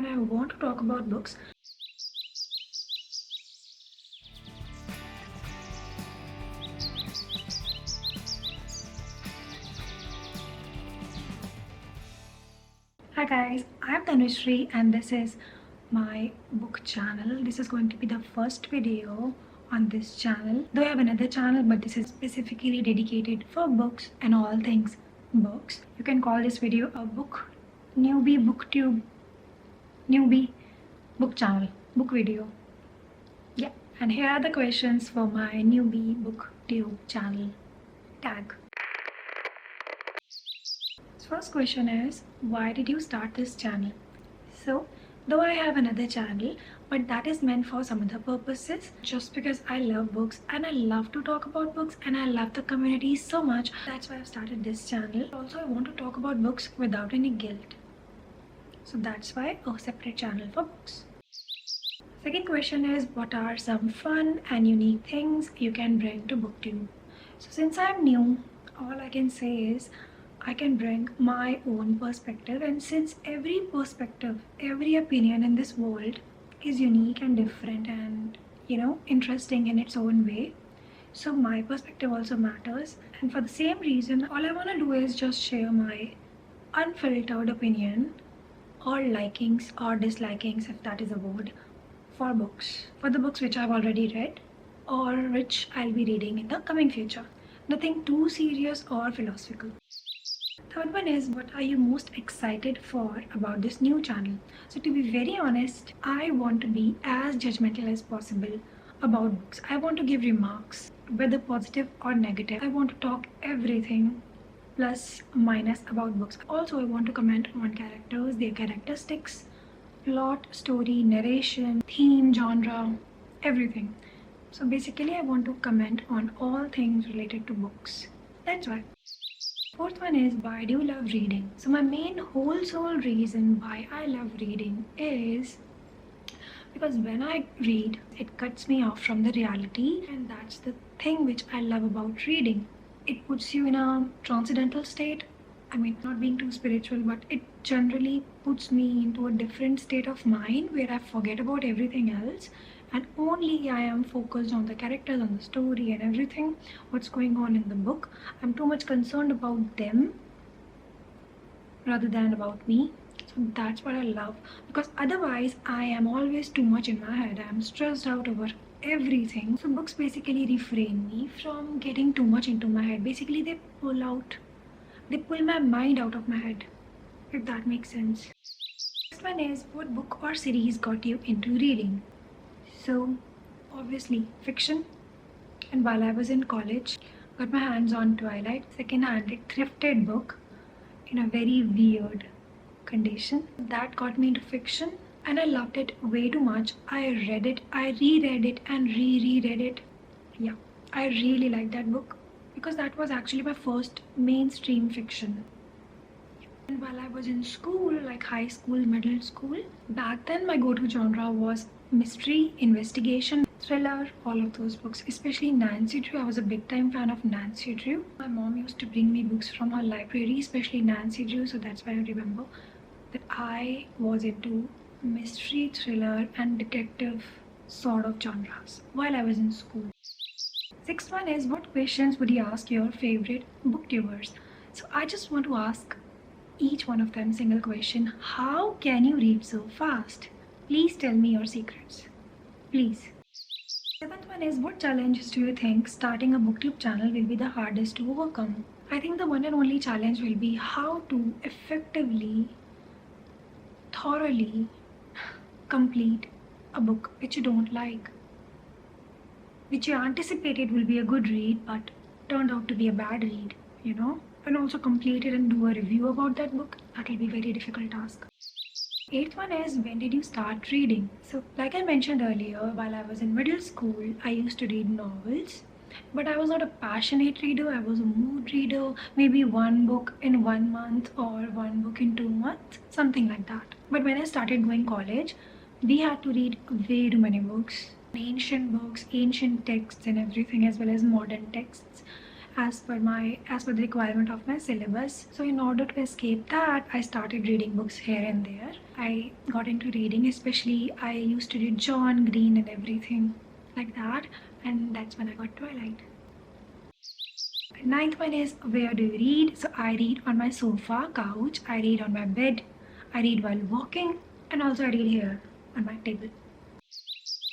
and I want to talk about books. Hi guys, I'm Tanushree and this is my book channel. This is going to be the first video on this channel. Though I have another channel, but this is specifically dedicated for books and all things books. You can call this video a book newbie booktube newbie book channel, book video. Yeah, and here are the questions for my newbie booktube channel tag. First question is, why did you start this channel? So, though I have another channel, but that is meant for some other purposes, just because I love books and I love to talk about books and I love the community so much. That's why I've started this channel. Also, I want to talk about books without any guilt. So that's why a separate channel for books. Second question is, what are some fun and unique things you can bring to Booktube? So since I'm new, all I can say is, I can bring my own perspective, and since every perspective, every opinion in this world is unique and different and interesting in its own way, so my perspective also matters. And for the same reason, all I want to do is just share my unfiltered opinion or likings or dislikings, if that is a word, for books, for the books which I've already read or which I'll be reading in the coming future. Nothing too serious or philosophical. Third one is, what are you most excited for about this new channel? So to be very honest, I want to be as judgmental as possible about books. I want to give remarks, whether positive or negative. I want to talk everything plus minus about books. Also, I want to comment on characters, their characteristics, plot, story, narration, theme, genre, everything. So basically, I want to comment on all things related to books. That's why. Fourth one is, why do you love reading? So my main whole soul reason why I love reading is because when I read, it cuts me off from the reality, and that's the thing which I love about reading. It puts you in a transcendental state. I mean, not being too spiritual, but it generally puts me into a different state of mind where I forget about everything else and only I am focused on the characters, on the story and everything, what's going on in the book. I'm too much concerned about them rather than about me. So that's what I love, because otherwise I am always too much in my head. I am stressed out over everything. So books basically refrain me from getting too much into my head. Basically they pull my mind out of my head, if that makes sense. Next one is, what book or series got you into reading? So obviously fiction, and while I was in college, got my hands on Twilight, second-hand thrifted book in a very weird condition. That got me into fiction and I loved it way too much. I read it, I reread it and reread it. Yeah, I really liked that book because that was actually my first mainstream fiction. And while I was in school, like high school, middle school, back then my go-to genre was mystery, investigation, thriller, all of those books, especially Nancy Drew. I was a big time fan of Nancy Drew. My mom used to bring me books from her library, especially Nancy Drew, so that's why I remember that I was into mystery, thriller and detective sort of genres while I was in school. Sixth one is, what questions would you ask your favorite booktubers? So I just want to ask each one of them single question: how can you read so fast? Please tell me your secrets. Please. Seventh one is, what challenges do you think starting a booktube channel will be the hardest to overcome? I think the one and only challenge will be how to effectively, thoroughly complete a book which you don't like, which you anticipated will be a good read but turned out to be a bad read, and also complete it and do a review about that book. That will be a very difficult task. Eighth one is, when did you start reading? So like I mentioned earlier, while I was in middle school, I used to read novels, but I was not a passionate reader. I was a mood reader, maybe one book in 1 month or one book in 2 months, something like that. But when I started going college, we had to read way too many books, ancient texts and everything, as well as modern texts. as per the requirement of my syllabus. So in order to escape that, I started reading books here and there. I got into reading, especially I used to read John Green and everything like that, and that's when I got Twilight. Ninth one is, where do you read? So I read on my sofa, couch, I read on my bed, I read while walking, and also I read here on my table.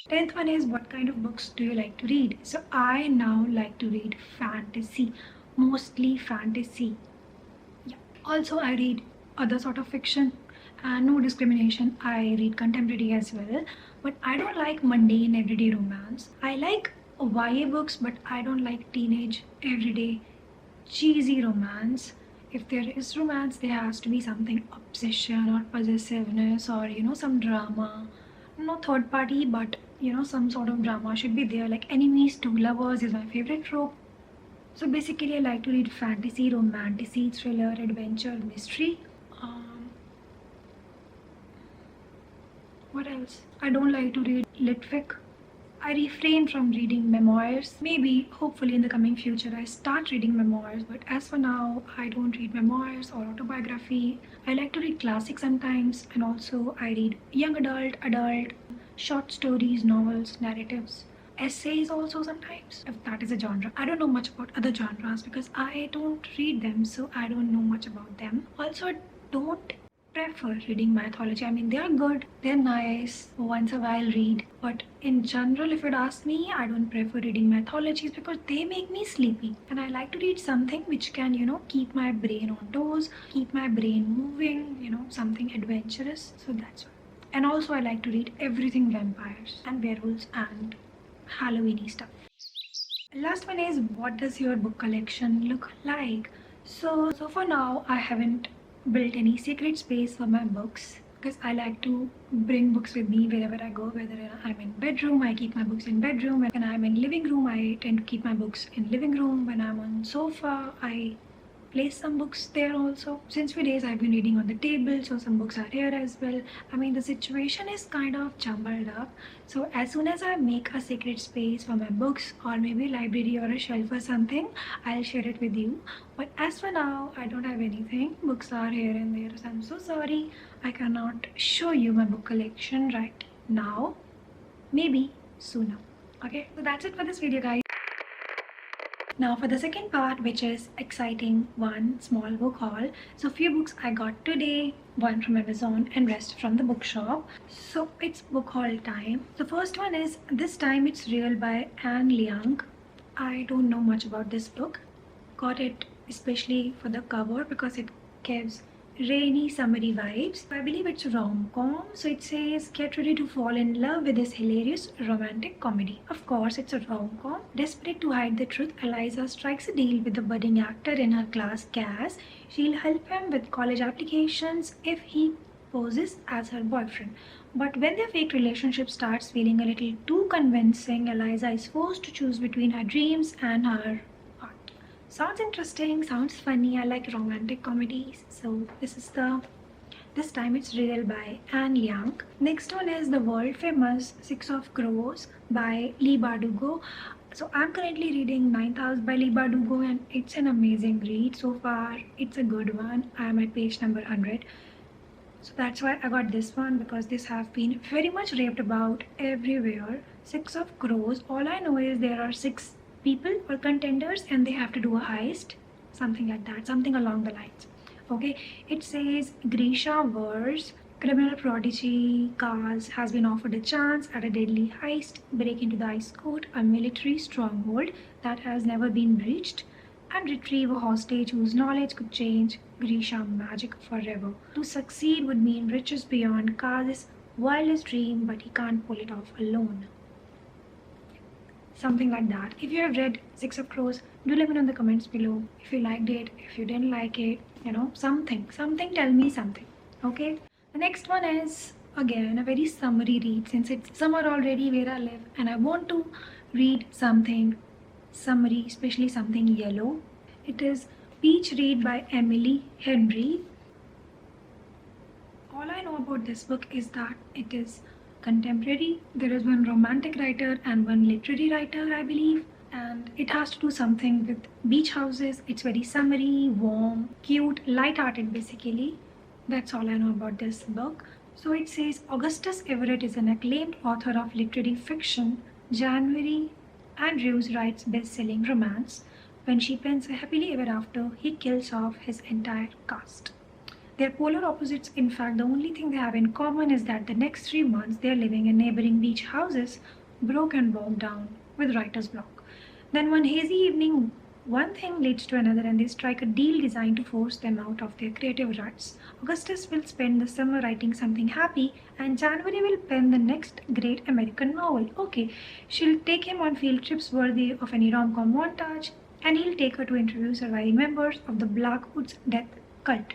10th one is, what kind of books do you like to read? So I now like to read fantasy, mostly fantasy. Yeah. Also I read other sort of fiction, and no discrimination, I read contemporary as well, but I don't like mundane everyday romance. I like YA books, but I don't like teenage everyday cheesy romance. If there is romance, there has to be something obsession or possessiveness, or some drama. No third party, but some sort of drama should be there. Like enemies to lovers is my favorite trope. So basically I like to read fantasy, romantasy, thriller, adventure, mystery. What else? I don't like to read lit fic. I refrain from reading memoirs. Maybe, hopefully in the coming future, I start reading memoirs, but as for now, I don't read memoirs or autobiography. I like to read classics sometimes, and also I read young adult, short stories, novels, narratives, essays also sometimes, if that is a genre. I don't know much about other genres because I don't read them, so I don't know much about them. Also, I don't prefer reading mythology. I mean, they are good, they're nice, once a while read, but in general, if you'd ask me, I don't prefer reading mythologies because they make me sleepy, and I like to read something which can keep my brain on toes, keep my brain moving, something adventurous. So that's why. And also I like to read everything vampires and werewolves and Halloweeny stuff. Last one is, what does your book collection look like? So for now, I haven't built any secret space for my books because I like to bring books with me wherever I go. Whether I'm in bedroom, I keep my books in bedroom. When I'm in living room, I tend to keep my books in living room. When I'm on sofa, I place some books there also. Since few days I've been reading on the table, so some books are here as well. I mean, the situation is kind of jumbled up. So as soon as I make a secret space for my books, or maybe a library or a shelf or something, I'll share it with you. But as for now, I don't have anything. Books are here and there, so I'm so sorry I cannot show you my book collection right now. Maybe sooner. Okay, so that's it for this video, guys. Now for the second part, which is exciting one small book haul. So few books I got today, one from Amazon and rest from the bookshop. So it's book haul time. The first one is This Time It's Real by Anne Liang. I don't know much about this book. Got it especially for the cover because it gives rainy summery vibes. I believe it's a rom-com, so it says get ready to fall in love with this hilarious romantic comedy. Of course, it's a rom-com. Desperate to hide the truth, Eliza strikes a deal with the budding actor in her class, Cass. She'll help him with college applications if he poses as her boyfriend. But when their fake relationship starts feeling a little too convincing, Eliza is forced to choose between her dreams and her heart. Sounds interesting, sounds funny. I like romantic comedies. So This Time It's Real by Anne Liang. Next one is the world famous Six of Crows by Leigh Bardugo. So I'm currently reading Ninth House by Leigh Bardugo, and it's an amazing read so far. It's a good one. I'm at page number 100. So that's why I got this one, because this have been very much raved about everywhere. Six of Crows. All I know is there are 6 people or contenders and they have to do a heist. Something like that. Something along the lines. Okay. It says Grisha Wars, criminal prodigy Kaz, has been offered a chance at a deadly heist, break into the ice court, a military stronghold that has never been breached, and retrieve a hostage whose knowledge could change Grisha magic forever. To succeed would mean riches beyond Kaz's wildest dream, but he can't pull it off alone. Something like that. If you have read Six of Crows, do let me know in the comments below. If you liked it, if you didn't like it, something, tell me something. Okay. The next one is again a very summery read, since it's summer already where I live and I want to read something summery, especially something yellow. It is Peach Read by Emily Henry. All I know about this book is that it is contemporary. There is one romantic writer and one literary writer, I believe. and it has to do something with beach houses. It's very summery, warm, cute, light-hearted basically. That's all I know about this book. So it says Augustus Everett is an acclaimed author of literary fiction. January Andrews writes best-selling romance. When she pens a happily ever after, he kills off his entire cast. They're polar opposites. In fact, the only thing they have in common is that the next 3 months they're living in neighboring beach houses, broke and bogged down with writer's block. Then one hazy evening, one thing leads to another and they strike a deal designed to force them out of their creative ruts. Augustus will spend the summer writing something happy and January will pen the next great American novel. Okay, she'll take him on field trips worthy of any rom-com montage and he'll take her to interview surviving members of the Blackwood's death cult.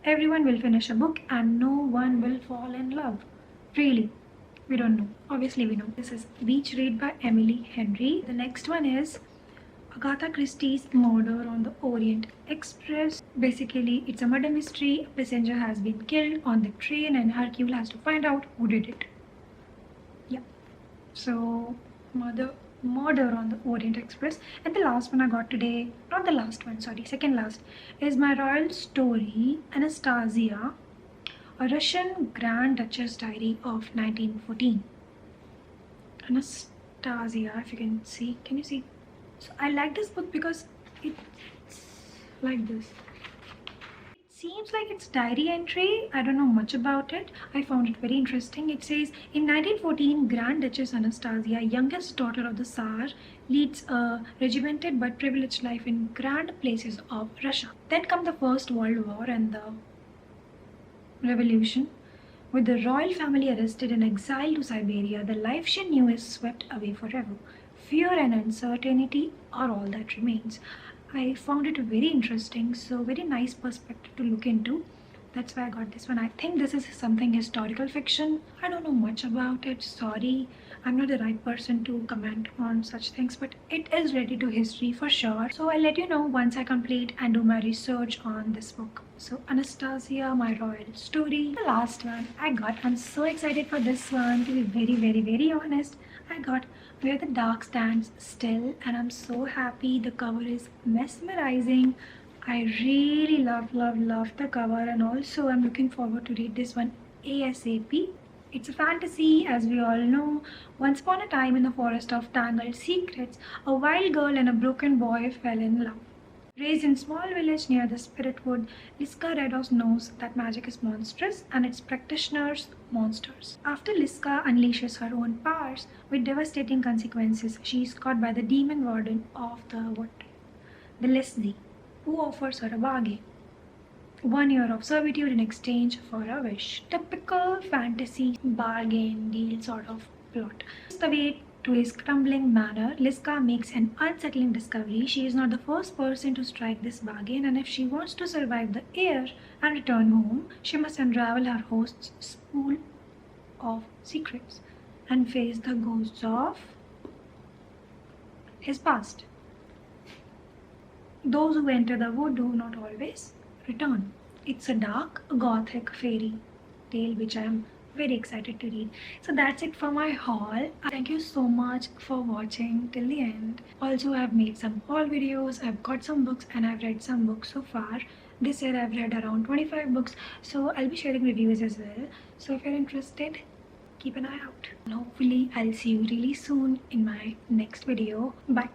Everyone will finish a book and no one will fall in love. Really? We don't know. Obviously we know. This is Beach Read by Emily Henry. The next one is Agatha Christie's Murder on the Orient Express. Basically, it's a murder mystery. A passenger has been killed on the train and Hercule has to find out who did it. Yeah. So, murder on the Orient Express. And the last one I got today, not the last one, sorry, second last, is My Royal Story, Anastasia, a Russian Grand Duchess diary of 1914. Anastasia, if you can see. Can you see? So I like this book because it's like this. It seems like it's diary entry. I don't know much about it. I found it very interesting. It says, in 1914, Grand Duchess Anastasia, youngest daughter of the Tsar, leads a regimented but privileged life in grand places of Russia. Then come the First World War and the Revolution. With the royal family arrested and exiled to Siberia, the life she knew is swept away forever. Fear and uncertainty are all that remains. I found it very interesting, so very nice perspective to look into. That's why I got this one. I think this is something historical fiction. I don't know much about it, sorry. I'm not the right person to comment on such things, but it is related to history for sure. So I'll let you know once I complete and do my research on this book. So Anastasia, My Royal Story. The last one I got. I'm so excited for this one, to be very honest. I got Where the Dark Stands Still and I'm so happy. The cover is mesmerizing. I really love the cover and also I'm looking forward to read this one ASAP. It's a fantasy, as we all know. Once upon a time in the forest of tangled secrets, a wild girl and a broken boy fell in love. Raised in a small village near the spirit wood, Liska Redos knows that magic is monstrous and its practitioners monsters. After Liska unleashes her own powers with devastating consequences, she is caught by the demon warden of the wood, the Leslie, who offers her a bargain. 1 year of servitude in exchange for a wish. Typical fantasy bargain deal sort of plot. The way to his crumbling manor, Liska makes an unsettling discovery. She is not the first person to strike this bargain, and if she wants to survive the air and return home, she must unravel her host's spool of secrets and face the ghosts of his past. Those who enter the wood do not always return. It's a dark, gothic fairy tale which I am very excited to read. So that's it for my haul. Thank you so much for watching till the end. Also, I've made some haul videos. I've got some books and I've read some books so far. This year I've read around 25 books. So I'll be sharing reviews as well. So if you're interested, keep an eye out. And hopefully I'll see you really soon in my next video. Bye.